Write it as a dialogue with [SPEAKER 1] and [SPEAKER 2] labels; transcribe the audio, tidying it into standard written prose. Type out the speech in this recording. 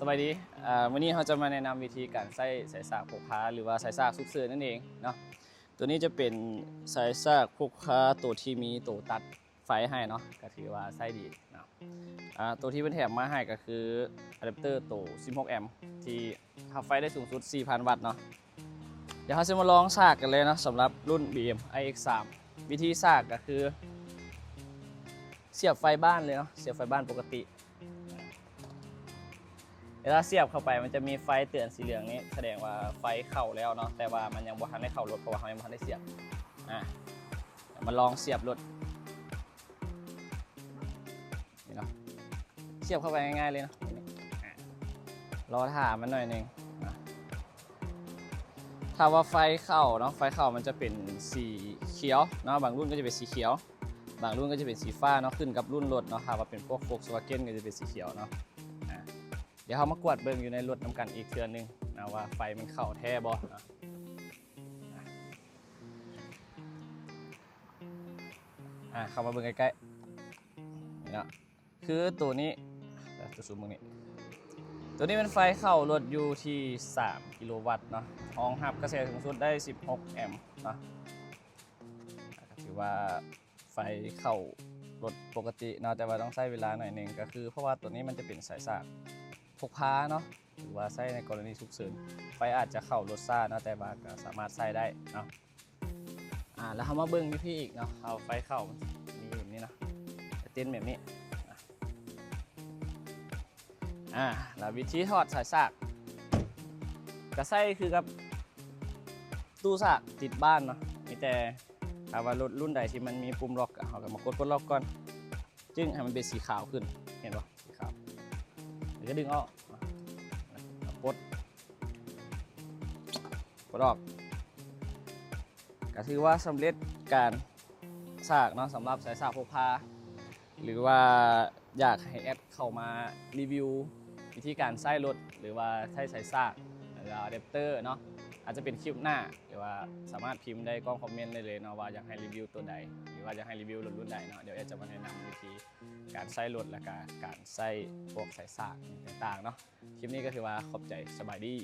[SPEAKER 1] บายดีวันนี้เราจะมาแนะนำวิธีการใส่สายสากพกพาหรือว่าสายสากฉุกเฉินนั่นเองเนาะตัวนี้จะเป็นสายสากพกพาตัวที่มีตัวตัดไฟให้เนาะก็ถือว่าใส่ดีเนาะตัวที่เป็นแถมมาให้ก็คืออะแดปเตอร์ตัว16 แอมป์ที่ขับไฟได้สูงสุด 4,000 วัตต์เนาะเดี๋ยวเราจะมาลองสากกันเลยนะสำหรับรุ่น BM iX3 วิธีสากก็คือเสียบไฟบ้านเลยเนาะเสียบไฟบ้านปกติเวลาเสียบเข้าไปมันจะมีไฟเตือนสีเหลืองนี้แสดงว่าไฟเข้าแล้วเนาะแต่ว่ามันยังบ่ทันได้เข้ารถเพราะว่าเขายังบ่ทันได้เสียบมาลองเสียบรถนี่เนาะเสียบเข้าไปง่ายๆเลยเนาะรอถ่ามันหน่อยนึงถ้าว่าไฟเข้าเนาะไฟเข้ามันจะเป็นสีเขียวเนาะบางรุ่นก็จะเป็นสีเขียวบางรุ่นก็จะเป็นสีฟ้าเนาะขึ้นกับรุ่นรถเนาะถ้าว่าเป็นพวก Volkswagen ก็จะเป็นสีเขียวเนาะเดี๋ยวเขามากวดเบิ่งอยู่ในรถน้ำกันอีกเทื่อนึงนะว่าไฟมันเข้าแท้บ่เข้ามาเบิ่งใกล้ๆนี่เนาะคือตัวนี้จะซูมตรงนี้ตัวนี้เป็นไฟเข้ารถอยู่ที่3 กิโลวัตต์เนาะรองรับกระแสสูงสุดได้16 แอมป์เนาะถือว่าไฟเข้ารถปกติเนาะแต่ว่าต้องใช้เวลาหน่อยนึงก็คือเพราะว่าตัวนี้มันจะเป็นสายสากพกพาเนาะหรือว่าใช้ในกรณีฉุกเฉินไฟอาจจะเข้ารถซ่าเนาะแต่ว่าก็สามารถใช้ได้เนาะแล้วเขามาเบิ้งพี่อีกเนาะเอาไฟเข้ามีแบบนี้เนาะเต้นแบบนี้แล้ววิธีถอดสายสากกระไส้คือกับตู้สากติดบ้านเนาะมีแต่ถ้าว่ารถรุ่นใดที่มันมีปุ่มล็อกเขาก็มากดปุ่มล็อกก่อนจึงให้มันเป็นสีขาวขึ้นเห็นปะสีขาวแล้วก็ดึงออกปลดออกก็ถือว่าสำเร็จการสากเนาะสำหรับสายสากพกพาหรือว่าอยากให้แอดเข้ามารีวิววิธีการใช้รถหรือว่าใช้สายสากหรืออะแดปเตอร์เนาะอาจจะเป็นคลิปหน้าหรือว่าสามารถพิมพ์ได้กล้องคอมเมนต์ได้เลยเนาะว่าอยากให้รีวิวตัวใดหรือว่าอยากให้รีวิวรถรุ่นใดเนาะเดี๋ยวแอดจะมาแนะนำวิธีการใช้รถและการใช้พวกสายสากต่างๆเนาะคลิปนี้ก็ถือว่าขอบใจสบายดี